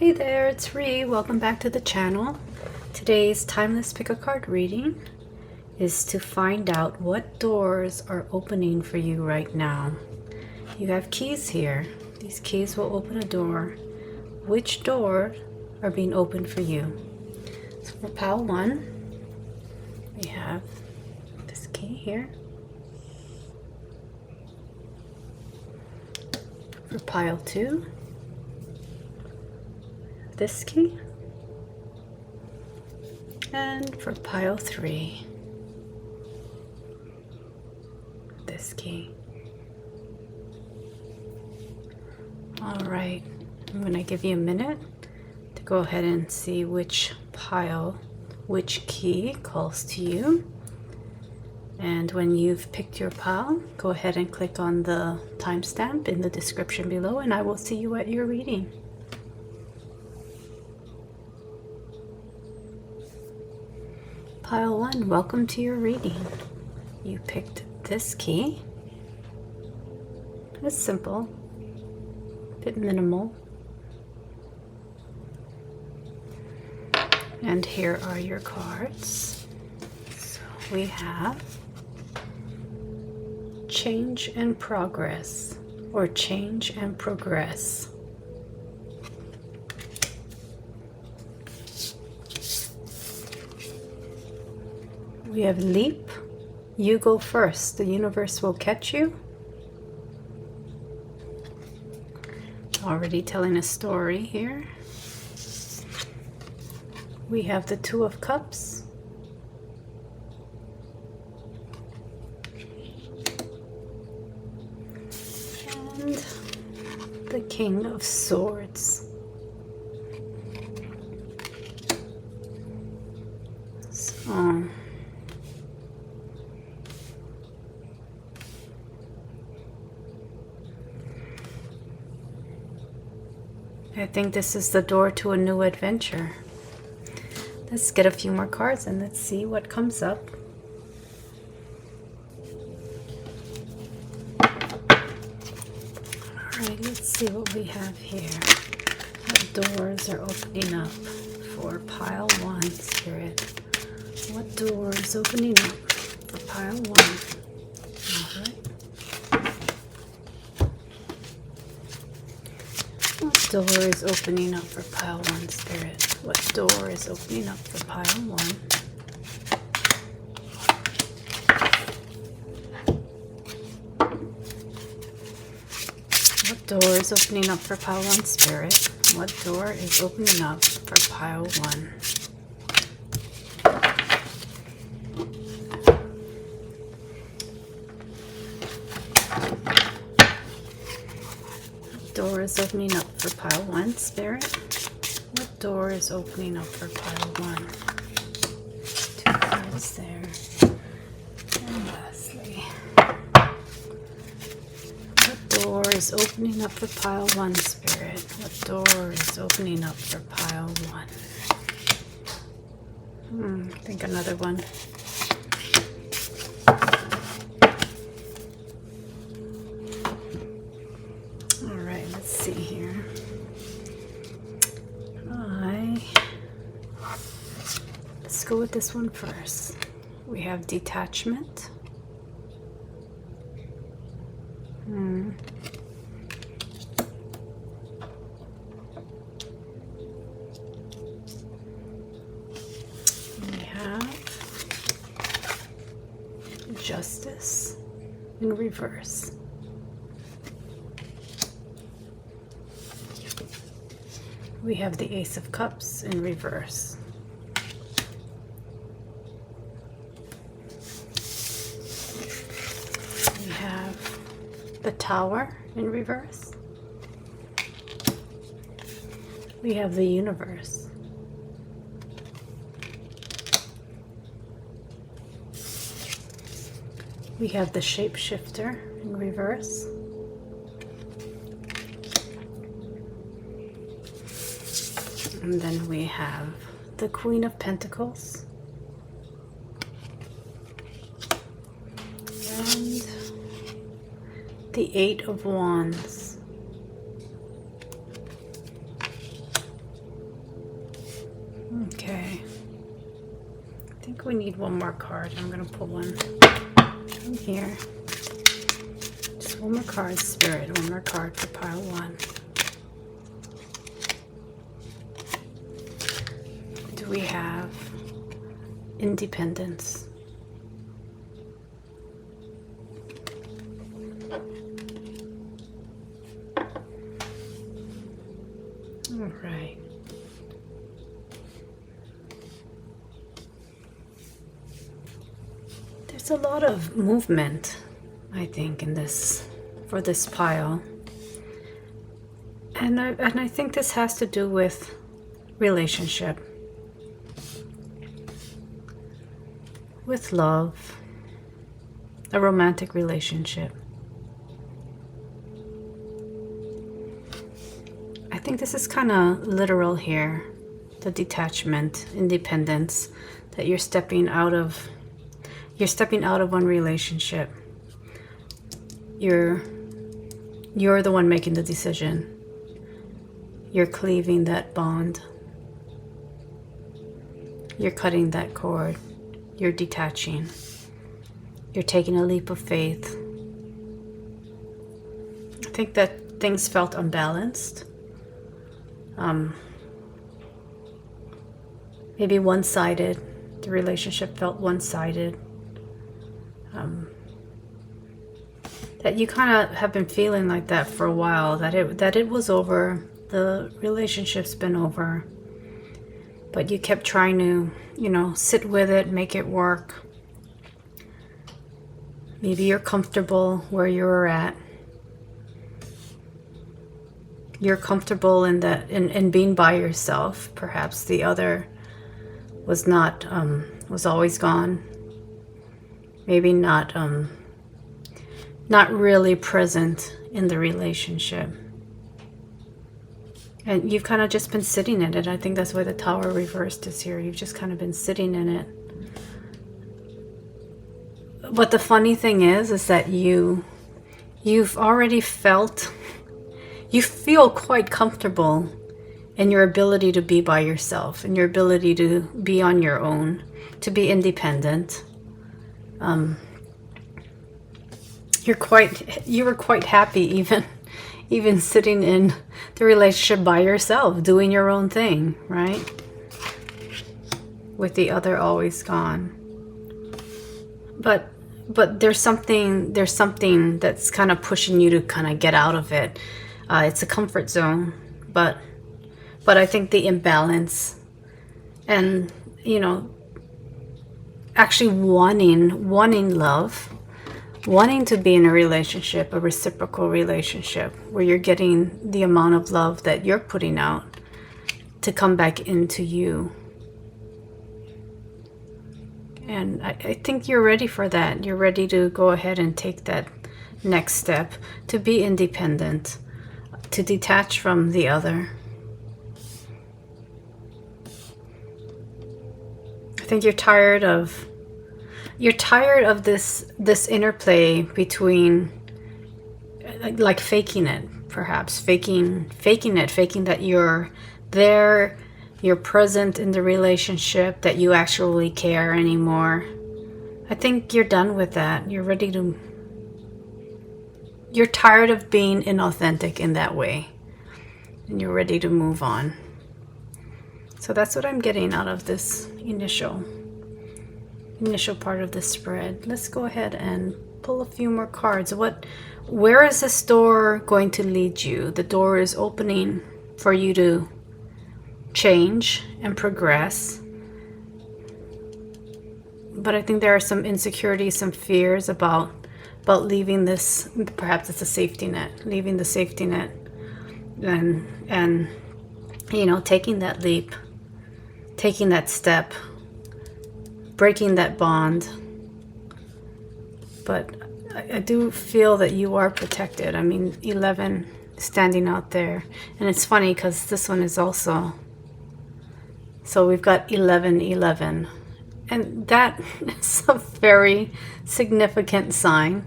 Hey there, it's Ree. Welcome back to the channel. Today's timeless pick a card reading is to find out what doors are opening for you right now. You have keys here. These keys will open a door. Which doors are being opened for you? So for pile 1, we have this key here. For pile 2, this key, and for pile 3, this key. All right, I'm going to give you a minute to go ahead and see which pile, which key calls to you. And when you've picked your pile, go ahead and click on the timestamp in the description below, and I will see you at your reading. Pile 1, welcome to your reading. You picked this key. It's simple, a bit minimal. And here are your cards. So we have Change and Progress, or Change and Progress. We have Leap. You go first. The universe will catch you. Already telling a story here. We have the Two of Cups. And the King of Swords. So I think this is the door to a new adventure. Let's get a few more cards and let's see what comes up. Alright, let's see what we have here. What doors are opening up for pile 1, Spirit? What door is opening up for pile 1? Alright. What door is opening up for pile 1, Spirit? What door is opening up for pile 1? What door is opening up for pile 1, Spirit? What door is opening up for pile 1? Door is opening up for pile 1, Spirit? What door is opening up for pile 1? 2 cards there. And lastly, what door is opening up for pile 1, Spirit? What door is opening up for pile 1? I think another one. Let's see here. Let's go with this one first. We have Detachment. We have Justice in reverse. We have the Ace of Cups in reverse. We have the Tower in reverse. We have the Universe. We have the Shapeshifter in reverse. And then we have the Queen of Pentacles. And the Eight of Wands. need one more card. I'm going to pull one from here. Just one more card, Spirit. One more card for pile 1. Do we have independence? All right. There's a lot of movement, I think, in this, for this pile. And I think this has to do with relationship, with love, a romantic relationship. I think this is kind of literal here, the detachment, independence, that you're stepping out of. You're stepping out of one relationship. You're the one making the decision. You're cleaving that bond. You're cutting that cord. You're detaching. You're taking a leap of faith. I think that things felt unbalanced. Maybe one-sided. The relationship felt one-sided. That you kind of have been feeling like that for a while, that it was over, the relationship's been over, but you kept trying to, sit with it, make it work. Maybe you're comfortable where you're at. You're comfortable in that, in being by yourself. Perhaps the other was not, was always gone. Maybe not really present in the relationship. And you've kind of just been sitting in it. I think that's why the Tower reversed is here. You've just kind of been sitting in it. But the funny thing is that you've already felt, you feel quite comfortable in your ability to be by yourself, and your ability to be on your own, to be independent. You were quite happy even sitting in the relationship by yourself, doing your own thing, right? With the other always gone. But there's something that's kind of pushing you to kind of get out of it. It's a comfort zone, but I think the imbalance and, actually wanting love, wanting to be in a relationship, a reciprocal relationship, where you're getting the amount of love that you're putting out to come back into you. And I think you're ready for that. You're ready to go ahead and take that next step, to be independent, to detach from the other. I think you're tired of this interplay between, like faking it, perhaps faking that you're there, you're present in the relationship, that you actually care anymore. I think you're done with that. You're tired of being inauthentic in that way, and you're ready to move on. So that's what I'm getting out of this initial part of the spread. Let's go ahead and pull a few more cards. Where is this door going to lead you? The door is opening for you to change and progress. But I think there are some insecurities, some fears about leaving this. Perhaps it's a safety net, leaving the safety net, and taking that leap, taking that step, breaking that bond. But I do feel that you are protected. I mean, 11 standing out there. And it's funny because this one is also, so we've got 11. And that is a very significant sign.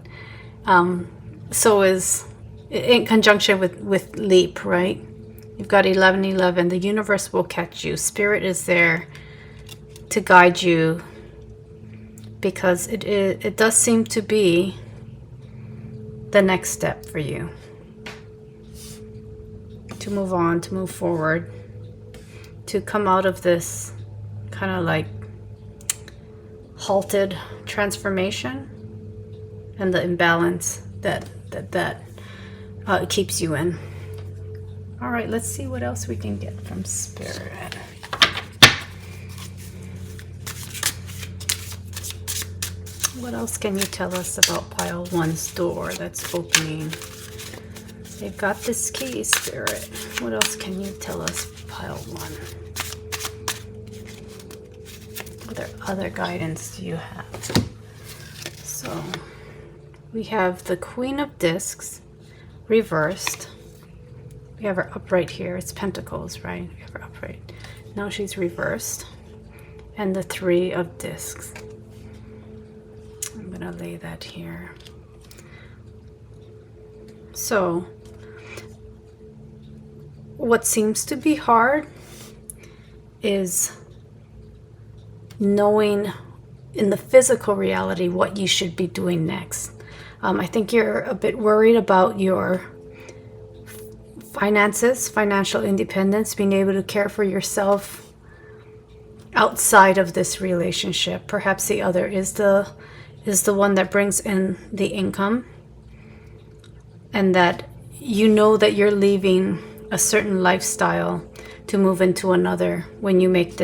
So is in conjunction with leap, right? You've got 11. The universe will catch you. Spirit is there to guide you because it does seem to be the next step for you to move on, to move forward, to come out of this kind of like halted transformation and the imbalance that keeps you in. All right, let's see what else we can get from Spirit. What else can you tell us about pile 1's door that's opening? They've got this key, Spirit. What else can you tell us, pile 1? What other guidance do you have? So we have the Queen of Discs reversed. We have her upright here. It's Pentacles, right? We have her upright. Now she's reversed. And the Three of Discs. I'm going to lay that here. So what seems to be hard is knowing in the physical reality what you should be doing next. I think you're a bit worried about your finances, financial independence, being able to care for yourself outside of this relationship. Perhaps the other is the one that brings in the income, and that you know that you're leaving a certain lifestyle to move into another when you take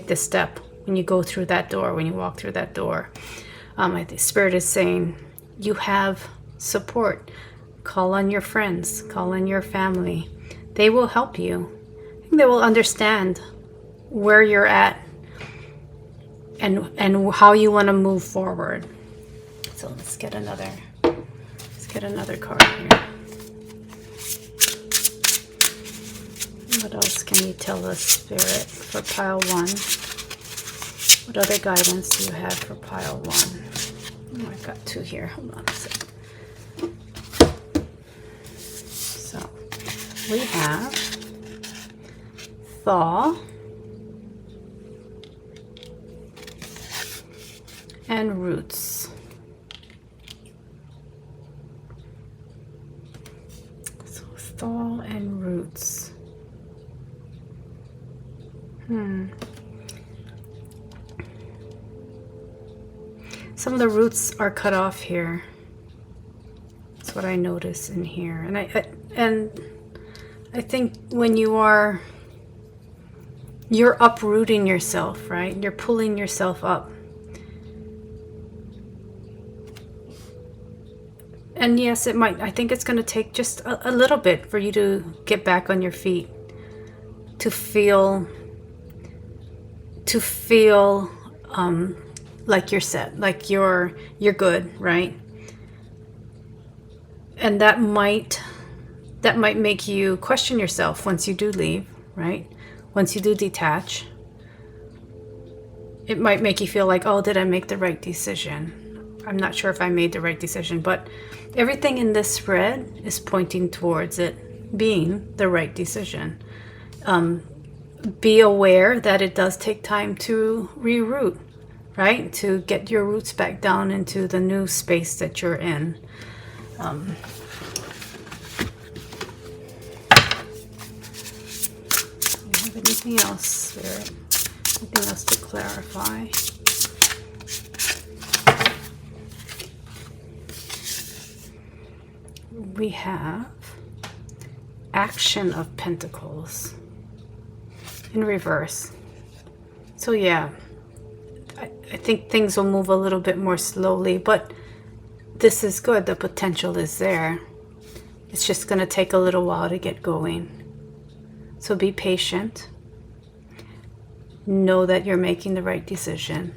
this step, when you go through that door, when you walk through that door. I think Spirit is saying you have support. Call on your friends, call on your family. They will help you. I think they will understand where you're at and how you want to move forward. So let's get another card here. What else can you tell us, Spirit, for pile 1? What other guidance do you have for pile 1? Oh, I've got 2 here. Hold on a second. So we have Thaw and Roots. So Thaw and Roots. Some of the roots are cut off here. That's what I notice in here. And I think when you're uprooting yourself, right? You're pulling yourself up. And yes, I think it's going to take just a little bit for you to get back on your feet, to feel like you're set, like you're good, right? And that might make you question yourself once you do leave, right? Once you do detach, it might make you feel like, oh, did I make the right decision? I'm not sure if I made the right decision, but everything in this spread is pointing towards it being the right decision. Be aware that it does take time to reroot, right? To get your roots back down into the new space that you're in. Do you have anything else, Spirit? Anything else to clarify? We have Action of Pentacles in reverse. So yeah, I think things will move a little bit more slowly, but this is good. The potential is there. It's just going to take a little while to get going. So be patient. Know that you're making the right decision.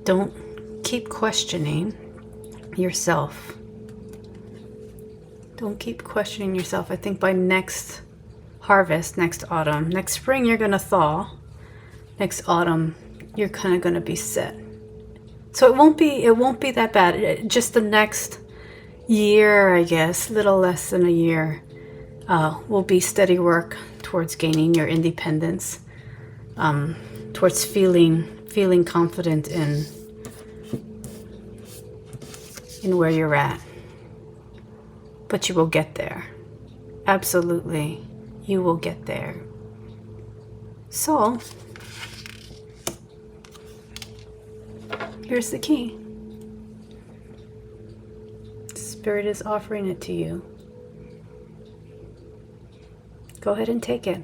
Don't keep questioning yourself. Don't keep questioning yourself. I think by next harvest, next autumn, next spring, you're going to thaw. Next autumn, you're kind of going to be set. So it won't be that bad. Just the next year, I guess, little less than a year, will be steady work towards gaining your independence, towards feeling feeling confident in where you're at. But you will get there. Absolutely, you will get there. So, here's the key. Spirit is offering it to you. Go ahead and take it.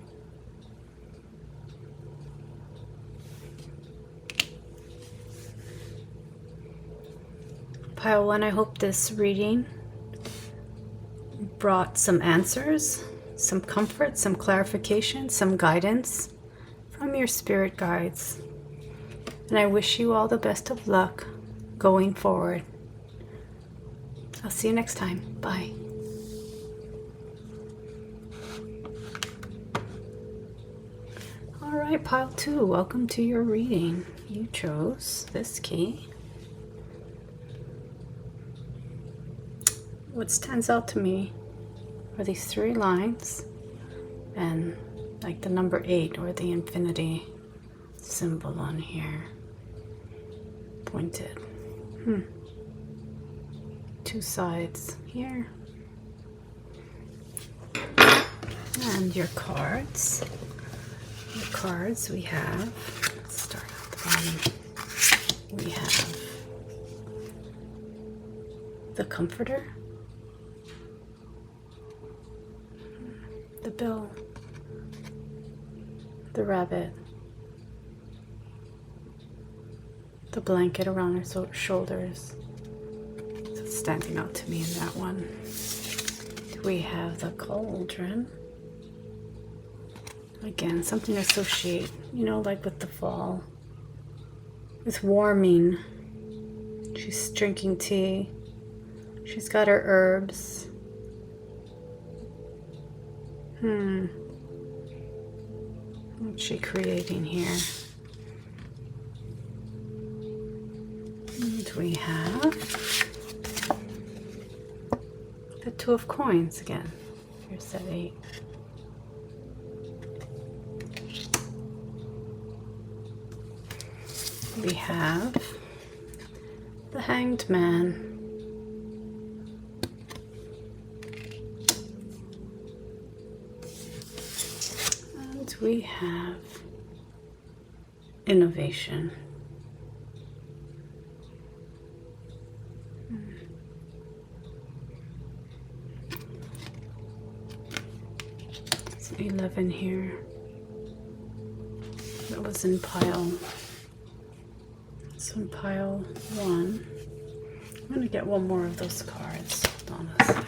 Pile 1, I hope this reading brought some answers, some comfort, some clarification, some guidance from your spirit guides. And I wish you all the best of luck going forward. I'll see you next time. Bye. All right, pile 2, welcome to your reading. You chose this key. What stands out to me are these 3 lines and like the number 8 or the infinity symbol on here. Pointed. 2 sides here. And your cards. Your cards we have, let's start at the bottom. We have the Comforter, the Bill, the Rabbit, the blanket around her shoulders. So it's standing out to me in that one. We have the Cauldron. Again, something to associate, you know, like with the fall. It's warming. She's drinking tea. She's got her herbs. What's she creating here? And we have the 2 of coins again. Here's that 8. We have the Hanged Man. And we have Innovation. It's 11 here. That was in pile. So in pile 1, I'm going to get one more of those cards. Hold on a sec.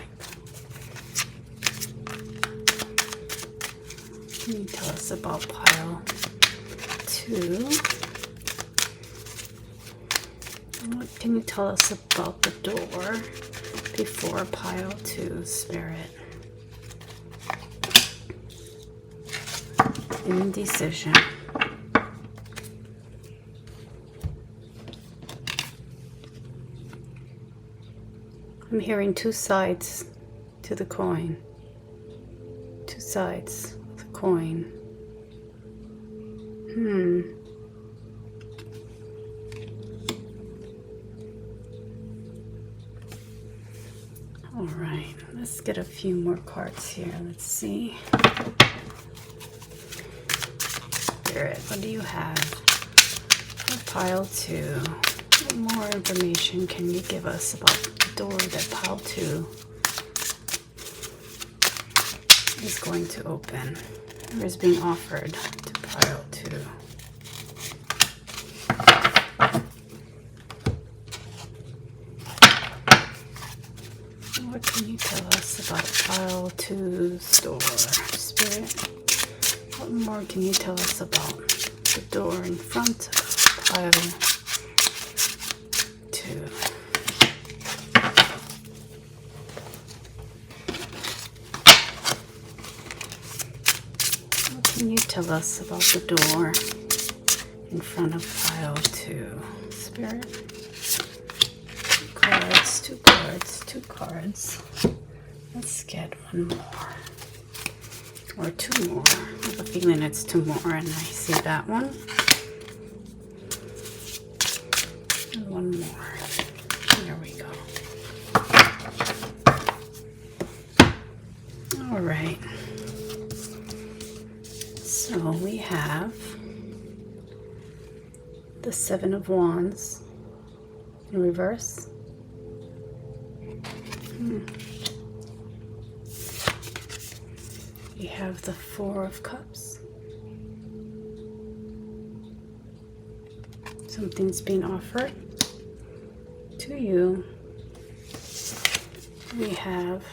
Can you tell us about pile 2? What can you tell us about the door before pile 2, Spirit? Indecision. I'm hearing 2 sides to the coin. 2 sides of the coin. All right, let's get a few more cards here. Let's see. Spirit, what do you have for pile 2? What more information can you give us about the door that pile 2 is going to open, or is being offered to pile 2? What can you tell us about pile 2's door, Spirit? What more can you tell us about the door in front of pile 2? What can you tell us about the door in front of pile 2, Spirit? 2 cards, 2 cards, 2 cards. Let's get one more. Or 2 more. I have a feeling it's 2 more, and I see that one. Seven of Wands in reverse. We have the Four of Cups. Something's being offered to you. We have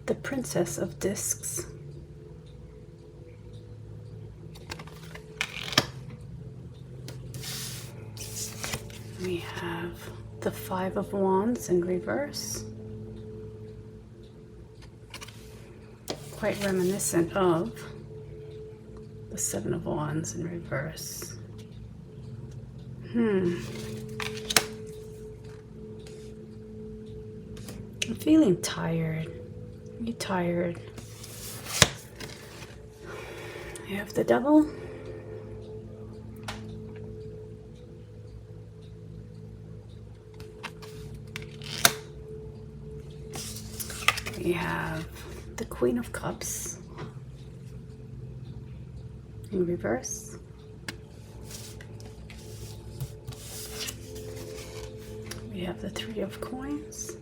the Princess of Discs. We have the Five of Wands in reverse. Quite reminiscent of the Seven of Wands in reverse. I'm feeling tired. Are you tired? We have the Devil. We have the Queen of Cups in reverse. We have the Three of Coins.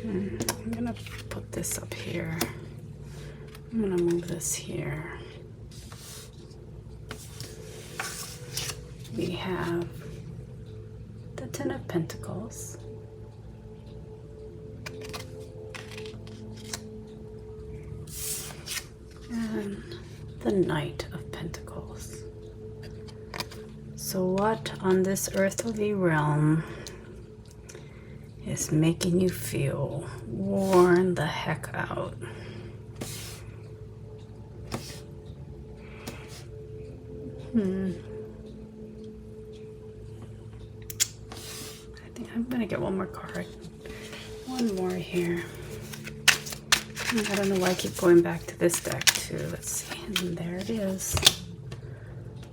I'm gonna put this up here. I'm gonna move this here. We have the Ten of Pentacles. And the Knight of Pentacles. So what on this earthly realm is making you feel worn the heck out? I think I'm gonna get one more card. One more here. I don't know why I keep going back to this deck too. Let's see. And there it is.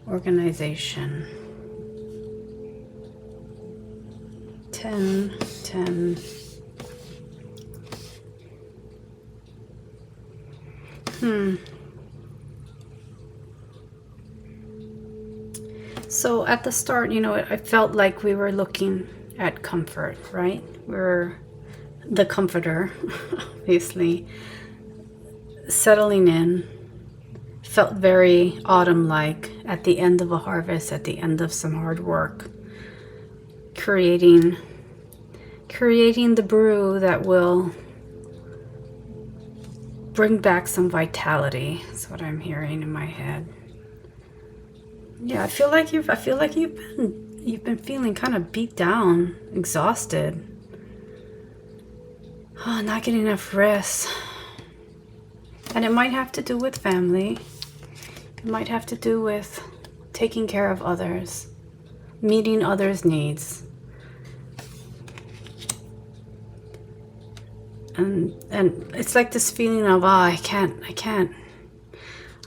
Organization. 10, 10. So at the start, you know, I felt like we were looking at comfort, right? We're the comforter, obviously. Settling in. Felt very autumn-like, at the end of a harvest, at the end of some hard work. Creating the brew that will bring back some vitality. That's what I'm hearing in my head. Yeah, I feel like you've been feeling kind of beat down, exhausted. Oh, not getting enough rest. And it might have to do with family. It might have to do with taking care of others, meeting others' needs. And it's like this feeling of, I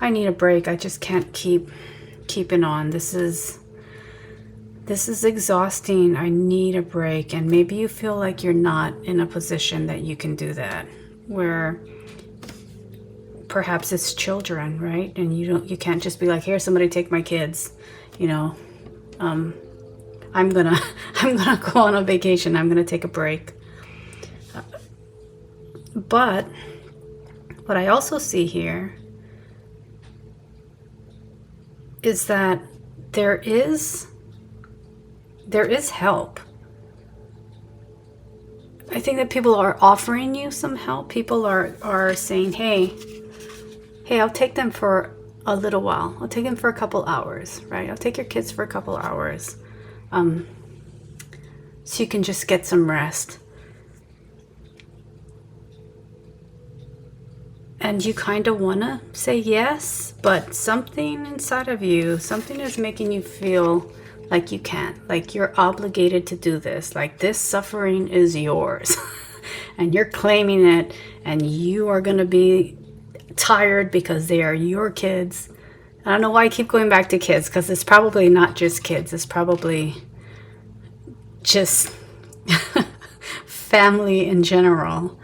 need a break. I just can't keep keeping on. This is exhausting. I need a break. And maybe you feel like you're not in a position that you can do that, where perhaps it's children, right? And you can't just be like, here, somebody take my kids, you know. I'm gonna go on a vacation. I'm gonna take a break. But what I also see here is that there is help. I think that people are offering you some help. People are saying, hey, I'll take them for a little while. I'll take them for a couple hours, right? I'll take your kids for a couple hours, so you can just get some rest. And you kind of want to say yes, but something inside of you, something is making you feel like you can't, like you're obligated to do this, like this suffering is yours and you're claiming it, and you are going to be tired because they are your kids. I don't know why I keep going back to kids, because it's probably not just kids. It's probably just family in general.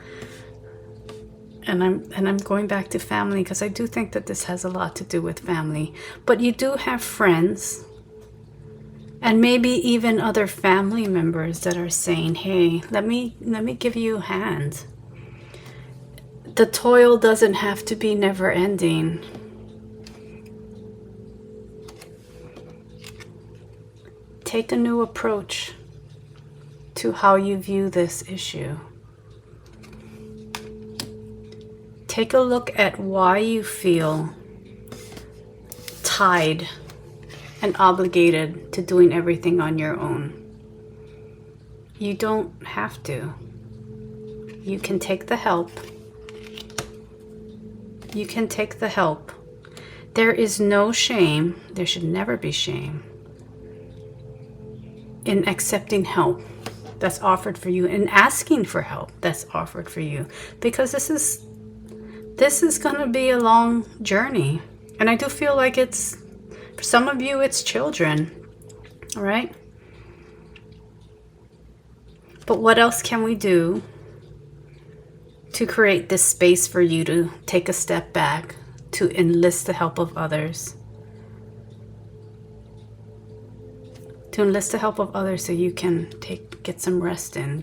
And I'm going back to family because I do think that this has a lot to do with family. But you do have friends and maybe even other family members that are saying, hey, let me give you a hand. The toil doesn't have to be never ending. Take a new approach to how you view this issue. Take a look at why you feel tied and obligated to doing everything on your own. You don't have to. You can take the help. You can take the help. There is no shame. There should never be shame in accepting help that's offered for you and asking for help that's offered for you, because this is going to be a long journey. And I do feel like it's, for some of you, it's children, all right? But what else can we do to create this space for you to take a step back, to enlist the help of others? To enlist the help of others so you can get some rest in,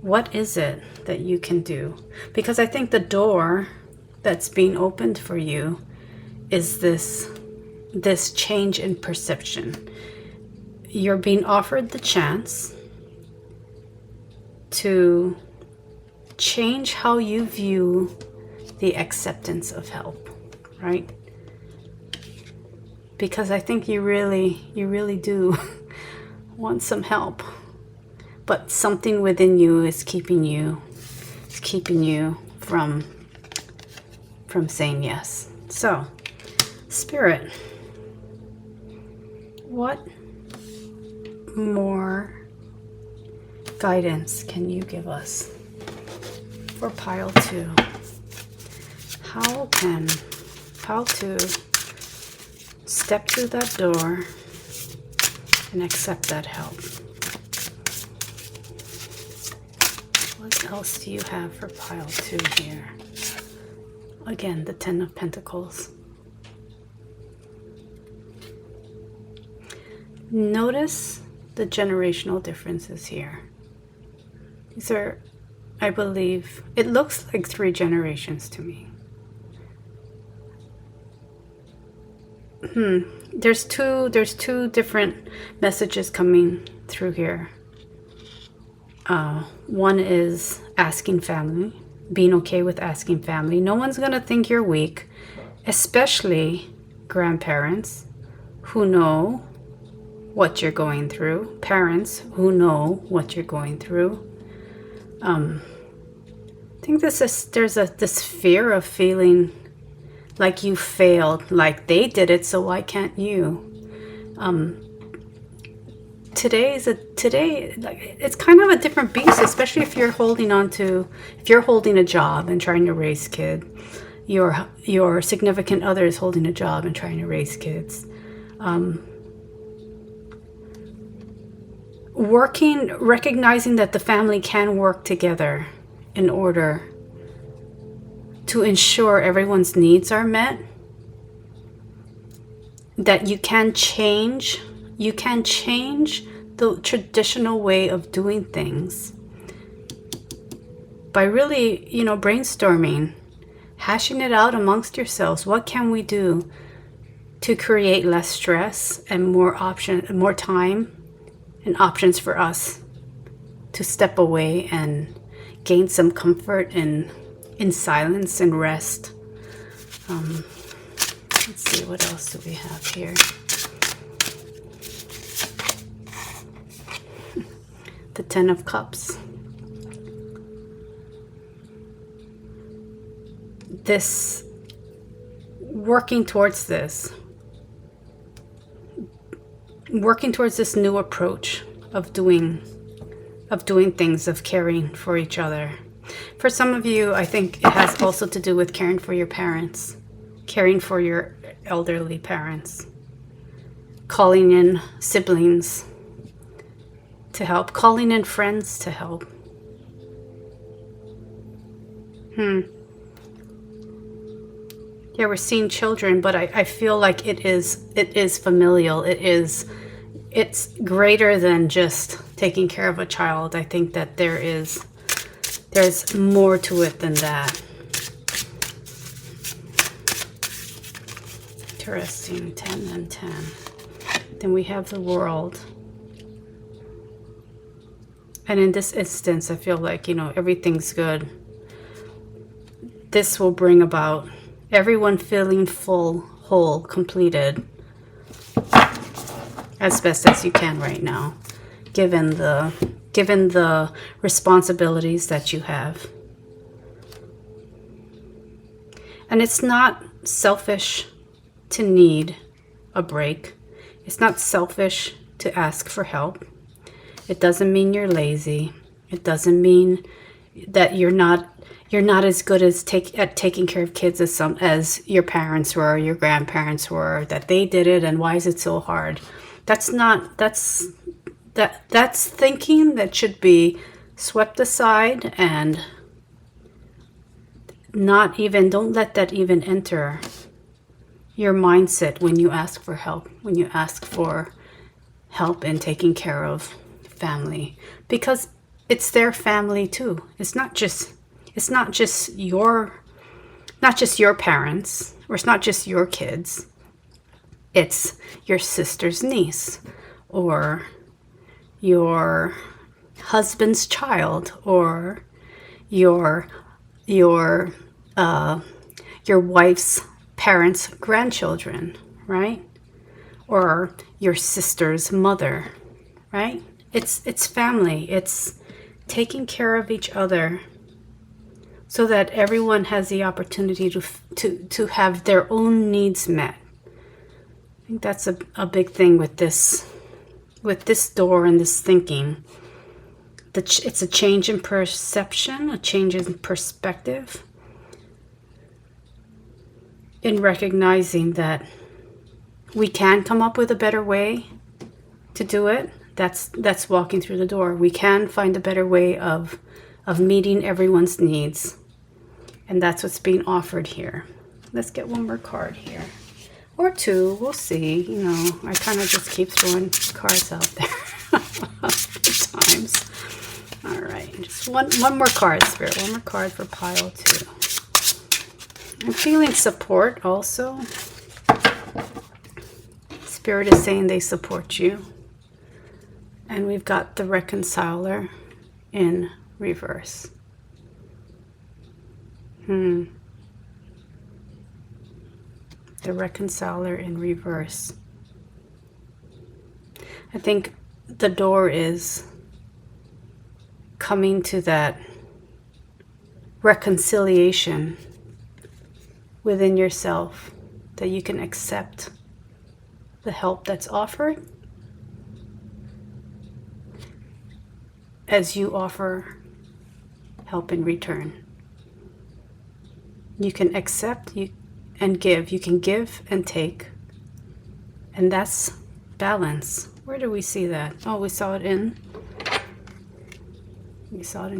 What is it that you can do? Because I think the door that's being opened for you is this change in perception. You're being offered the chance to change how you view the acceptance of help, right? Because I think you really do want some help, but something within you is keeping you from saying yes. So, Spirit, what more guidance can you give us for pile 2? How can pile 2 step through that door and accept that help? What else do you have for pile 2 here? Again, the 10 of Pentacles. Notice the generational differences here. These are, I believe, it looks like 3 generations to me. There's two different messages coming through here. One is asking family, being okay with asking family. No one's gonna think you're weak, especially grandparents who know what you're going through, parents who know what you're going through. I think there's this fear of feeling like you failed, like they did it, so why can't you? Today, like, it's kind of a different beast, especially if you're holding a job and trying to raise kids. Your significant other is holding a job and trying to raise kids. Recognizing that the family can work together in order to ensure everyone's needs are met, that you can change the traditional way of doing things by really, brainstorming, hashing it out amongst yourselves. What can we do to create less stress and more time and options for us to step away and gain some comfort in silence and rest? Let's see, what else do we have here? The 10 of Cups. Working towards this new approach of doing things, of caring for each other. For some of you, I think it has also to do with caring for your parents, caring for your elderly parents, calling in siblings to help, calling in friends to help. Yeah, we're seeing children, but I feel like it is familial. It's greater than just taking care of a child. I think that there's more to it than that. Interesting. 10 and 10. Then we have the world. And in this instance, I feel like, everything's good. This will bring about everyone feeling full, whole, completed as best as you can right now, given the responsibilities that you have. And it's not selfish to need a break. It's not selfish to ask for help. It doesn't mean you're lazy. It doesn't mean that you're not as good at taking care of kids as your parents were, or your grandparents were, that they did it, and why is it so hard? That's thinking that should be swept aside, and don't let that even enter your mindset when you ask for help, when you ask for help in taking care of family, because it's their family too. It's not just your parents, or it's not just your kids. It's your sister's niece, or your husband's child, or your wife's parents' grandchildren, right? Or your sister's mother, right? It's family. It's taking care of each other so that everyone has the opportunity to have their own needs met. I think that's a big thing with this door and this thinking. It's a change in perception, a change in perspective, in recognizing that we can come up with a better way to do it. That's walking through the door. We can find a better way of meeting everyone's needs. And that's what's being offered here. Let's get one more card here. Or two, we'll see. I kind of just keep throwing cards out there at times. All right, just one more card, Spirit. One more card for pile 2. I'm feeling support also. Spirit is saying they support you. And we've got the Reconciler in reverse. The Reconciler in reverse. I think the door is coming to that reconciliation within yourself, that you can accept the help that's offered as you offer help in return. You can accept and give. You can give and take. And that's balance. Where do we see that? Oh, we saw it in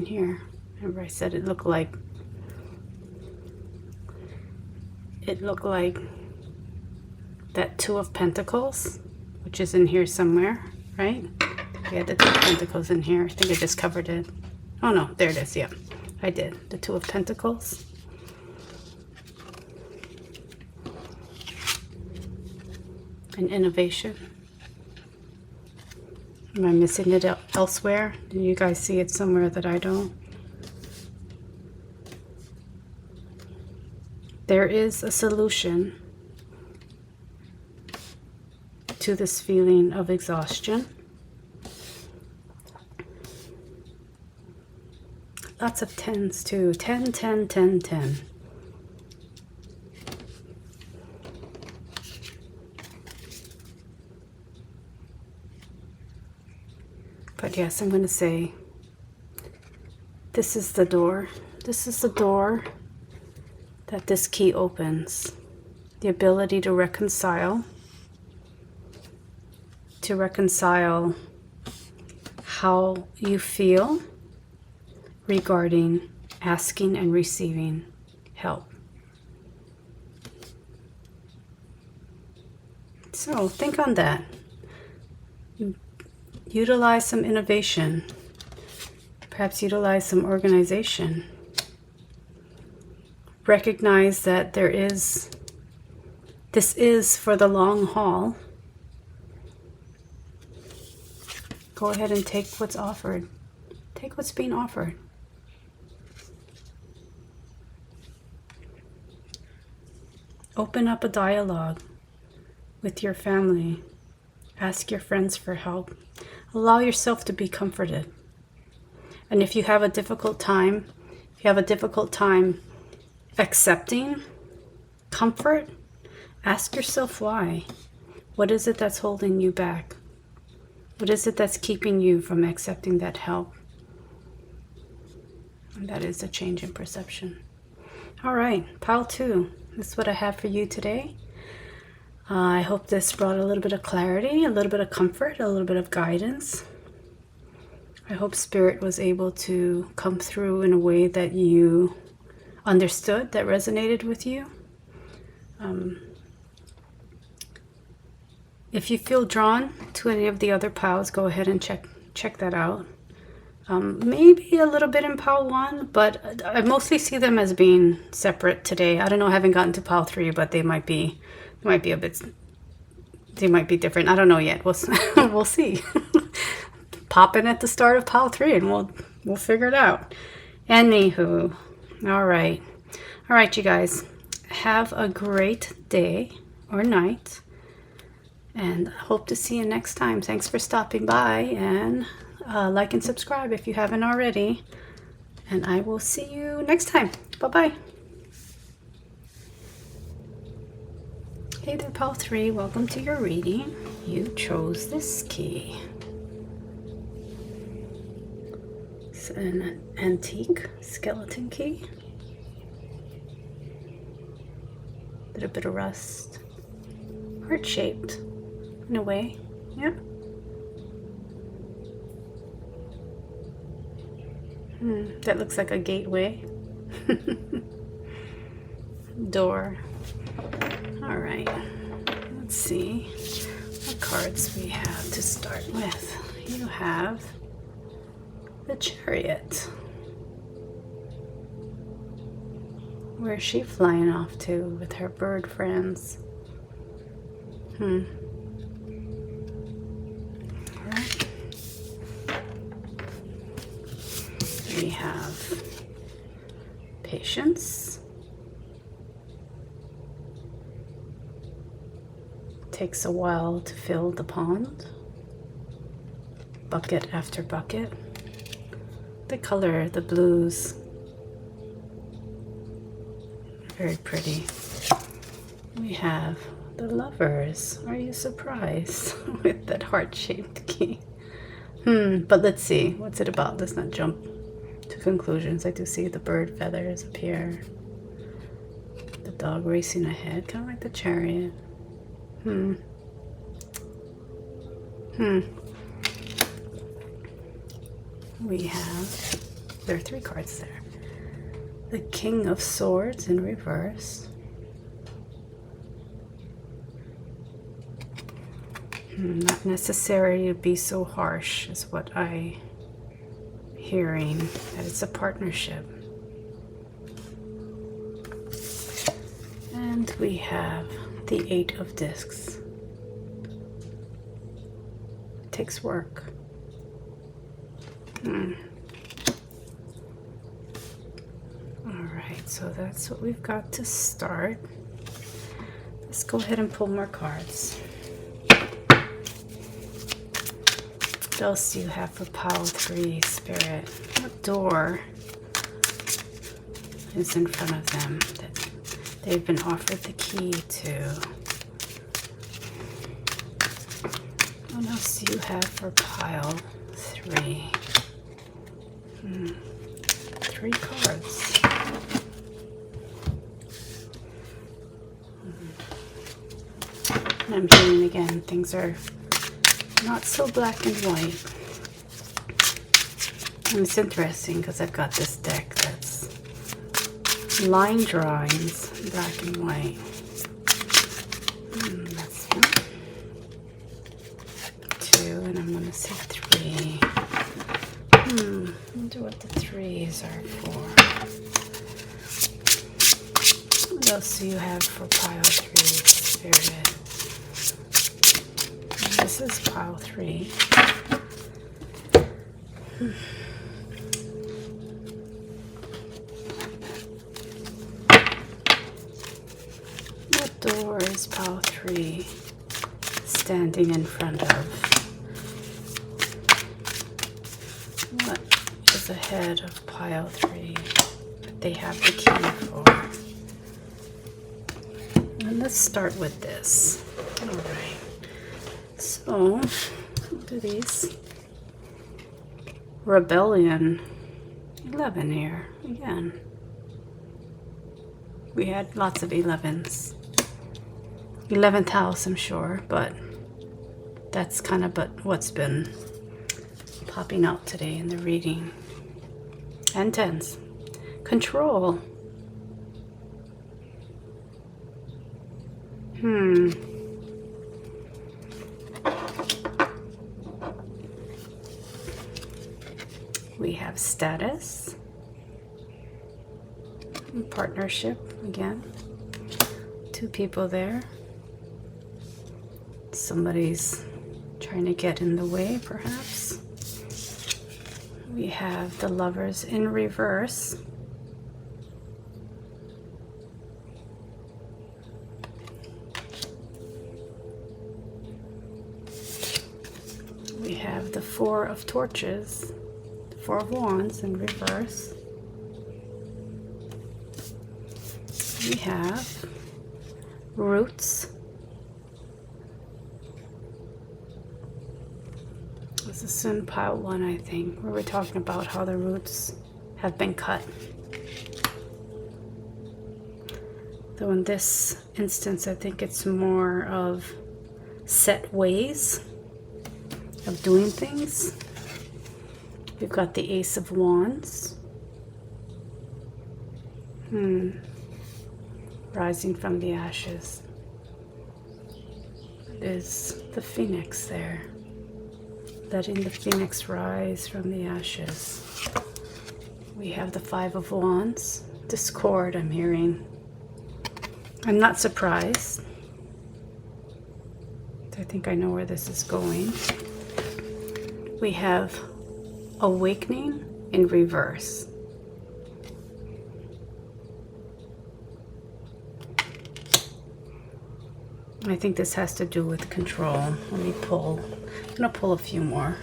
here. Remember I said it looked like that Two of Pentacles, which is in here somewhere, right? We had the Two of Pentacles in here. I think I just covered it. Oh no, there it is. Yeah, I did. The Two of Pentacles. And innovation. Am I missing it elsewhere? Do you guys see it somewhere that I don't? There is a solution to this feeling of exhaustion. Lots of 10s too. 10, 10, 10, 10. But yes, I'm going to say this is the door. This is the door that this key opens. The ability to reconcile how you feel regarding asking and receiving help. So think on that. Utilize some innovation. Perhaps utilize some organization. Recognize that this is for the long haul. Go ahead and take what's offered. Take what's being offered. Open up a dialogue with your family. Ask your friends for help. Allow yourself to be comforted. And if you have a difficult time, accepting comfort, ask yourself why. What is it that's holding you back? What is it that's keeping you from accepting that help? And that is a change in perception. All right, pile 2. This is what I have for you today. I hope this brought a little bit of clarity, a little bit of comfort, a little bit of guidance. I hope Spirit was able to come through in a way that you understood, that resonated with you. If you feel drawn to any of the other piles, go ahead and check that out. Maybe a little bit in pile 1, but I mostly see them as being separate today. I don't know, I haven't gotten to pile 3, but they might be different. I don't know yet. We'll see. Pop in at the start of pile 3 and we'll figure it out. Anywho, all right, you guys, have a great day or night, and hope to see you next time. Thanks for stopping by, and like and subscribe if you haven't already, and I will see you next time. Bye-bye. Hey there, pile 3. Welcome to your reading. You chose this key. It's an antique skeleton key. Little bit of rust. Heart-shaped in a way. Yeah. That looks like a gateway. Door. All right. Let's see what cards we have to start with. You have the Chariot. Where's she flying off to with her bird friends? All right. We have Patience. Takes a while to fill the pond. Bucket after bucket. The color, the blues. Very pretty. We have the Lovers. Are you surprised with that heart-shaped key? But let's see. What's it about? Let's not jump to conclusions. I do see the bird feathers up here. The dog racing ahead, kind of like the Chariot. We have, there are 3 cards there. The King of Swords in reverse. Not necessary to be so harsh is what I'm hearing, that it's a partnership. And we have the 8 of Discs. It takes work. Alright, so that's what we've got to start. Let's go ahead and pull more cards. What else do you have for pile 3, Spirit? What door is in front of them that they've been offered the key to? What else do you have for pile 3? 3 cards. And I'm hearing again, things are not so black and white. And it's interesting because I've got this deck that's line drawings, black and white. That's one. 2, and I'm going to say 3. I wonder what the 3s are for. What else do you have for pile 3, Spirit? This is pile 3. What door is pile 3 standing in front of? What is ahead of pile 3 that they have the key for? And let's start with this. Alright. So, we'll do these. Rebellion. 11 here. Again. We had lots of 11s. 11th house, I'm sure, but that's kind of what's been popping out today in the reading. And 10s. Control. We have status. Partnership again. 2 people there. Somebody's trying to get in the way, perhaps. We have the Lovers in reverse. We have the 4 of Torches, the 4 of Wands in reverse. We have Roots. This is in pile 1, I think, where we're talking about how the roots have been cut. Though in this instance, I think it's more of set ways of doing things. We've got the Ace of Wands. Rising from the ashes. It is the Phoenix there. Letting the Phoenix rise from the ashes. We have the 5 of Wands. Discord, I'm hearing. I'm not surprised. I think I know where this is going. We have Awakening in reverse. I think this has to do with control. Let me pull. I'm going to pull a few more.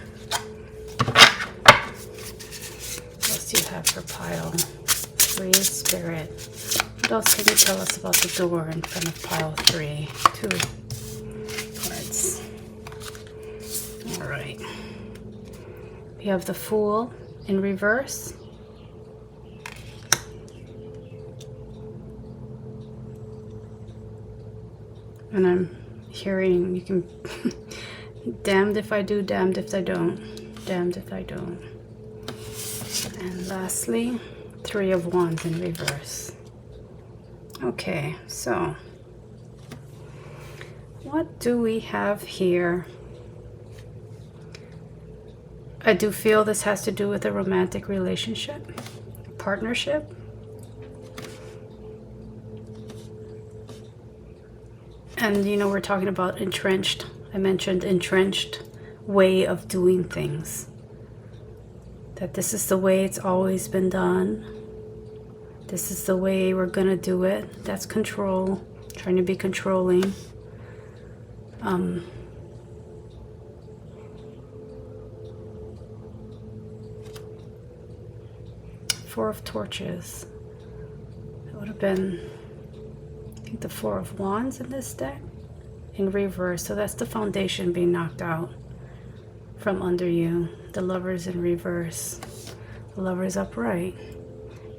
What else do you have for pile 3, Spirit? What else can you tell us about the door in front of pile 3? 2 cards. All right. We have the Fool in reverse. And I'm hearing you can damned if I do, damned if I don't. Damned if I don't. And lastly, 3 of Wands in reverse. Okay, so what do we have here? I do feel this has to do with a romantic relationship, partnership. And you know, we're talking about entrenched. I mentioned entrenched way of doing things. That this is the way it's always been done. This is the way we're gonna do it. That's control. Trying to be controlling. 4 of Torches. That would have been, I think, the 4 of Wands in this deck in reverse. So that's the foundation being knocked out from under you. The Lovers in reverse. The Lovers upright.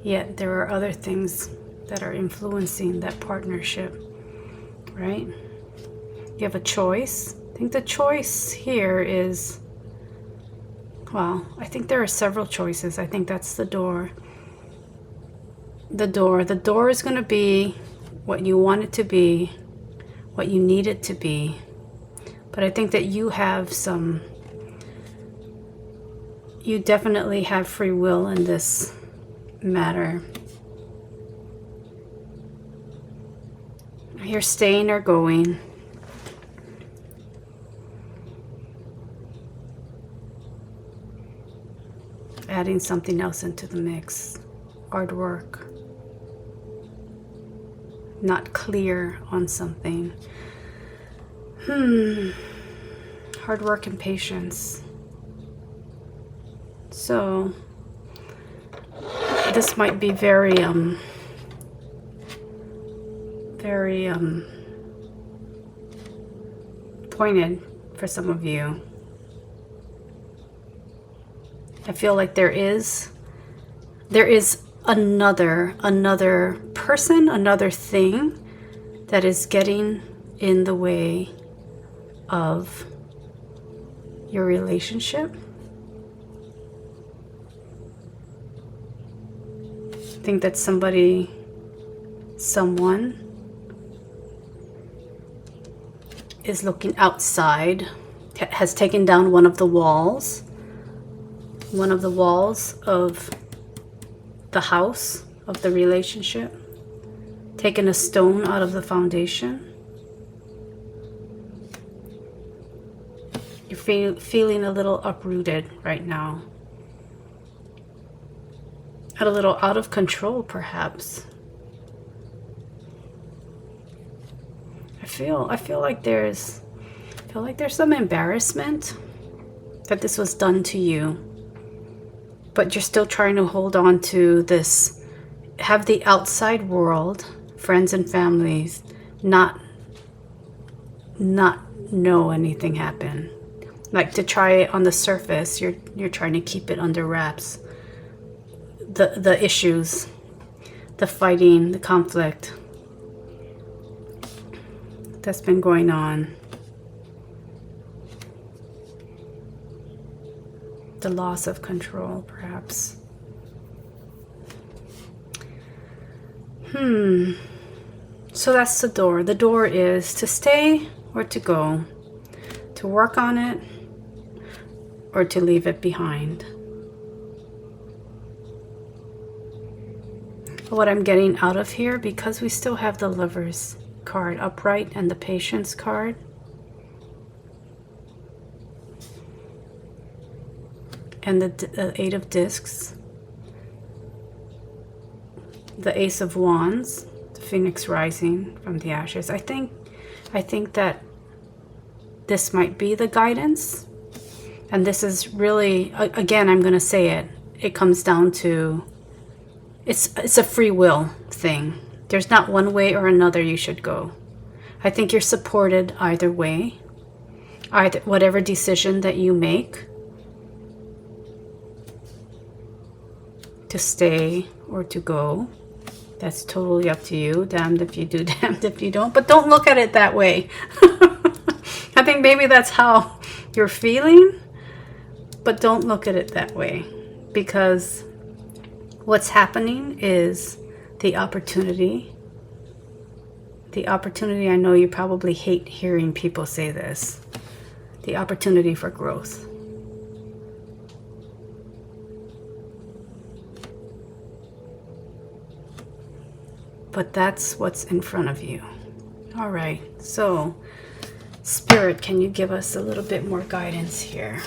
Yet there are other things that are influencing that partnership, right? You have a choice. I think the choice here is, well, I think there are several choices. I think that's the door. the door. The door is going to be what you want it to be, what you need it to be. But I think that you have some, you definitely have free will in this matter. You're staying or going. Adding something else into the mix. Hard work. Not clear on something. Hard work and patience. So this might be very pointed for some of you. I feel like there is another person, another thing that is getting in the way of your relationship. I think that someone is looking outside, has taken down one of the walls of the house of the relationship, taken a stone out of the foundation. You're feeling a little uprooted right now, a little out of control perhaps. I feel like there's some embarrassment that this was done to you, but you're still trying to hold on to this, have the outside world, friends and families, not know anything happened. Like, to try it on the surface, you're trying to keep it under wraps. The issues, the fighting, the conflict that's been going on. The loss of control, perhaps. So that's the door. The door is to stay or to go, to work on it or to leave it behind. What I'm getting out of here, because we still have the Lovers card upright and the Patience card, and the Eight of Discs, the Ace of Wands, the Phoenix rising from the ashes. I think that this might be the guidance, and this is really, again, I'm going to say it. It comes down to, it's a free will thing. There's not one way or another you should go. I think you're supported either way, either whatever decision that you make, to stay or to go. That's totally up to you. Damned if you do, damned if you don't. But don't look at it that way. I think maybe that's how you're feeling, but don't look at it that way, because what's happening is the opportunity. I know you probably hate hearing people say this. The opportunity for growth. But that's what's in front of you. All right, so Spirit, can you give us a little bit more guidance here?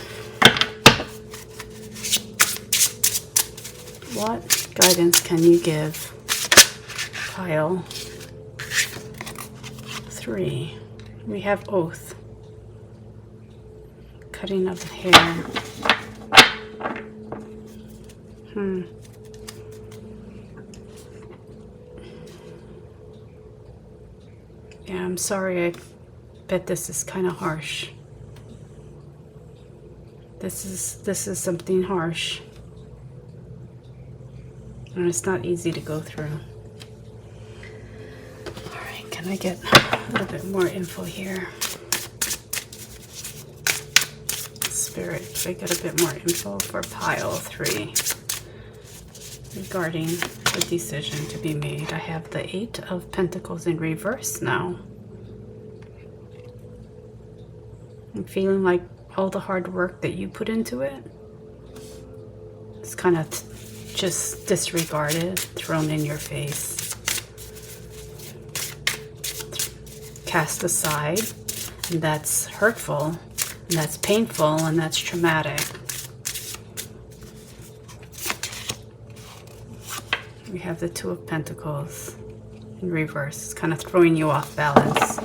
What guidance can you give pile 3? We have Oath, cutting of the hair. Yeah, I'm sorry, I bet this is kind of harsh. This is something harsh. And it's not easy to go through. All right, can I get a little bit more info here? Spirit, if I get a bit more info for pile 3. regarding the decision to be made. I have the 8 of Pentacles in reverse now. I'm feeling like all the hard work that you put into it, it's kind of just disregarded, thrown in your face, cast aside, and that's hurtful, and that's painful, and that's traumatic. We have the 2 of Pentacles in reverse. It's kind of throwing you off balance.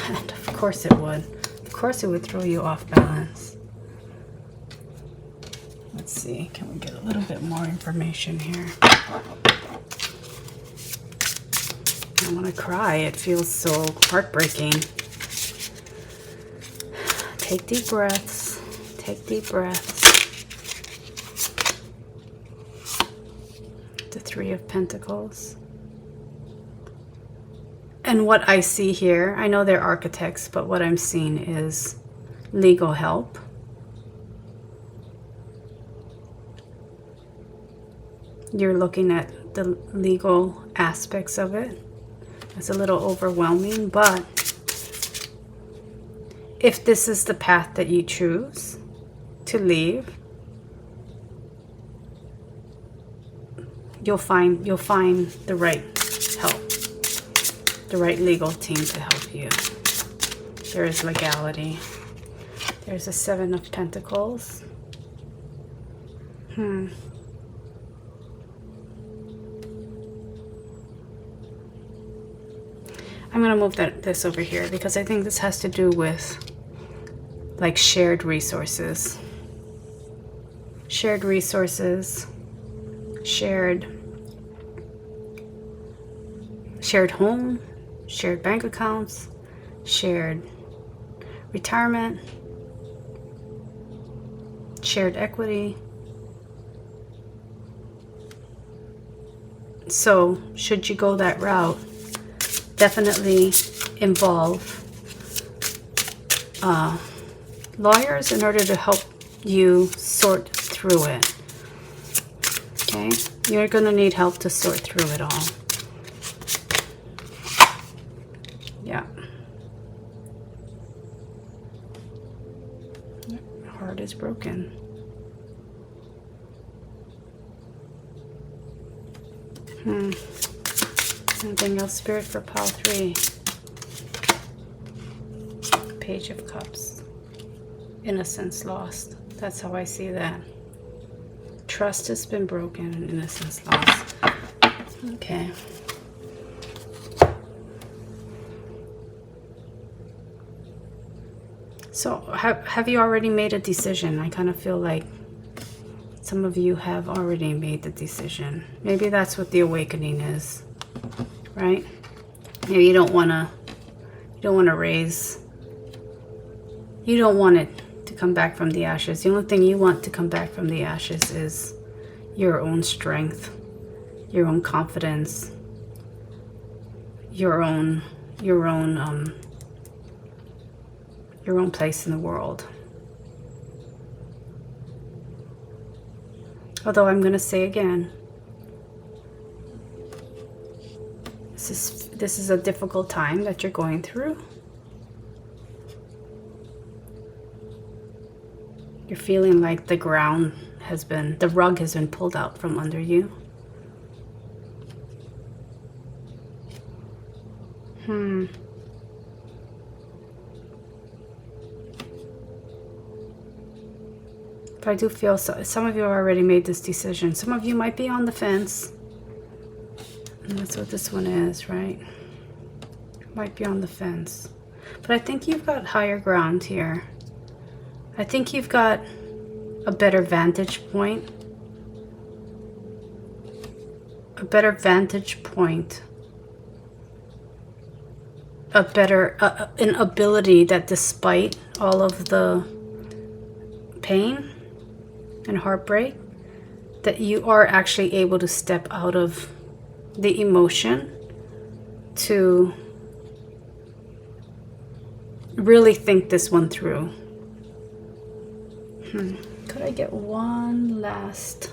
And of course it would. Of course it would throw you off balance. Let's see, can we get a little bit more information here? I want to cry. It feels so heartbreaking. Take deep breaths. Take deep breaths. The 3 of Pentacles. And what I see here, I know they're architects, but what I'm seeing is legal help. You're looking at the legal aspects of it. It's a little overwhelming, but if this is the path that you choose to leave, you'll find the right help, the right legal team to help you. There is legality. There's a 7 of Pentacles. I'm going to move this over here because I think this has to do with like shared resources. Shared resources, shared home, shared bank accounts, shared retirement, shared equity. So should you go that route, definitely involve lawyers in order to help you sort through it. Okay? You're going to need help to sort through it all. Yeah. Heart is broken. Anything else, Spirit, for pile 3? Page of Cups. Innocence lost. That's how I see that. Trust has been broken and innocence lost. Okay. So have you already made a decision? I kind of feel like some of you have already made the decision. Maybe that's what the awakening is, right? Maybe you don't want to raise, you don't want it to come back from the ashes. The only thing you want to come back from the ashes is your own strength, your own confidence, your own place in the world. Although I'm going to say again, this is a difficult time that you're going through. You're feeling like the rug has been pulled out from under you. But I do feel some of you have already made this decision. Some of you might be on the fence. And that's what this one is, right? Might be on the fence. But I think you've got higher ground here. I think you've got a better vantage point. A better vantage point. A better, an ability that despite all of the pain and heartbreak, that you are actually able to step out of the emotion to really think this one through. Could Could I get one last?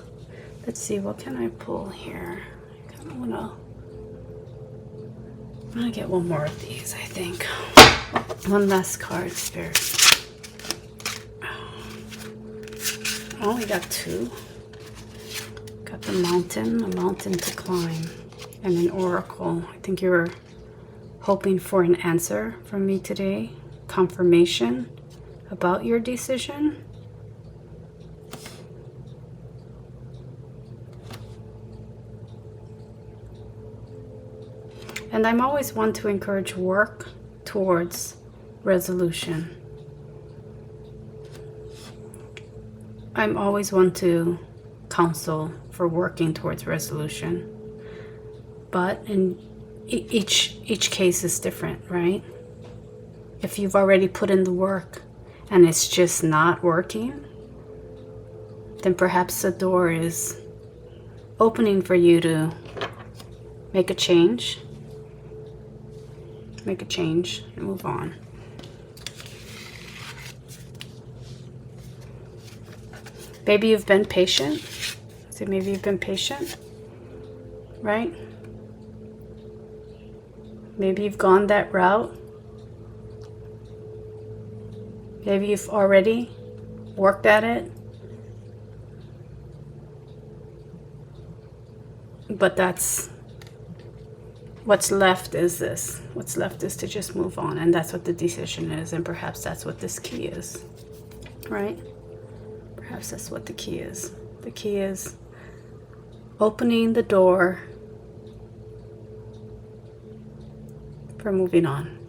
Let's see, what can I pull here? I kind of want to get one more of these, I think. One last card, Spirit. I only got two. Got the mountain, a mountain to climb, and an oracle. I think you're hoping for an answer from me today. Confirmation about your decision. And I'm always one to encourage work towards resolution. I'm always one to counsel for working towards resolution. But in each case is different, right? If you've already put in the work and it's just not working, then perhaps the door is opening for you to make a change. Make a change and move on. Maybe you've been patient. So maybe you've been patient, right? Maybe you've gone that route. Maybe you've already worked at it. But that's what's left is this. What's left is to just move on. And that's what the decision is. And perhaps that's what this key is. Right? Perhaps that's what the key is. The key is opening the door for moving on.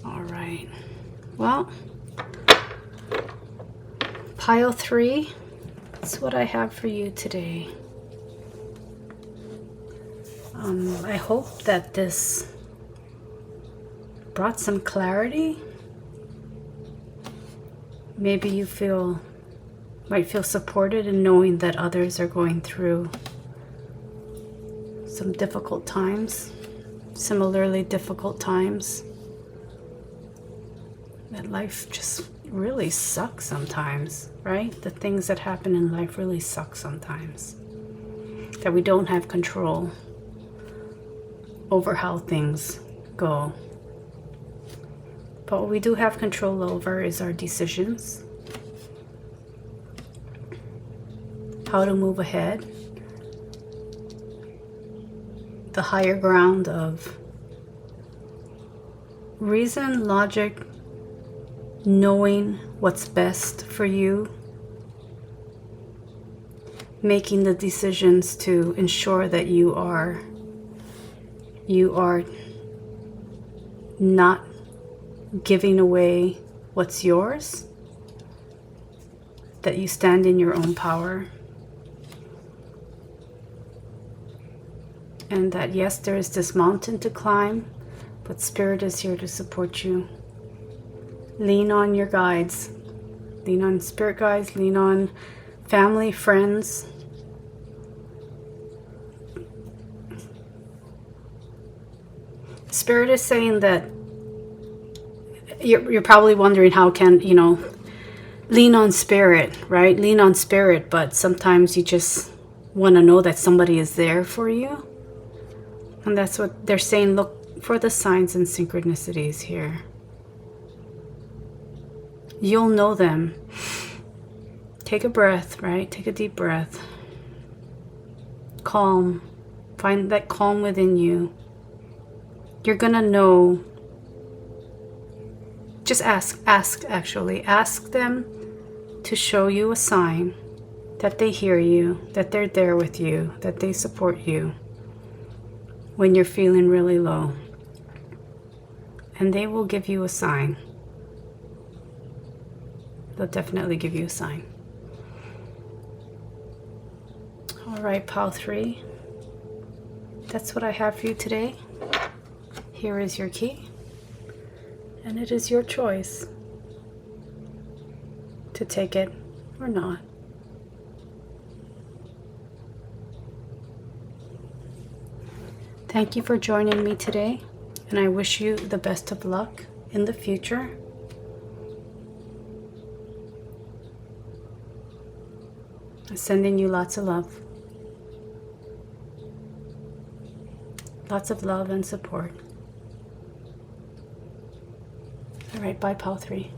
All right. Well, pile 3. That's what I have for you today. I hope that this brought some clarity. Maybe you might feel supported in knowing that others are going through some difficult times, similarly difficult times. That life just really sucks sometimes, right? The things that happen in life really suck sometimes. That we don't have control over how things go. But what we do have control over is our decisions. How to move ahead. The higher ground of reason, logic, knowing what's best for you. Making the decisions to ensure that you are not giving away what's yours, that you stand in your own power, and that yes, there is this mountain to climb, but Spirit is here to support you. Lean on your guides, lean on Spirit guides, lean on family, friends. Spirit is saying that you're probably wondering how can, lean on Spirit, right? Lean on Spirit, but sometimes you just want to know that somebody is there for you. And that's what they're saying. Look for the signs and synchronicities here. You'll know them. Take a breath, right? Take a deep breath. Calm. Find that calm within you. You're gonna know. Just ask them to show you a sign that they hear you, that they're there with you, that they support you when you're feeling really low. And they will give you a sign. They'll definitely give you a sign. All right, pile 3. That's what I have for you today. Here is your key, and it is your choice to take it or not. Thank you for joining me today, and I wish you the best of luck in the future. Sending you lots of love. Lots of love and support. All right, bye, Pile 3.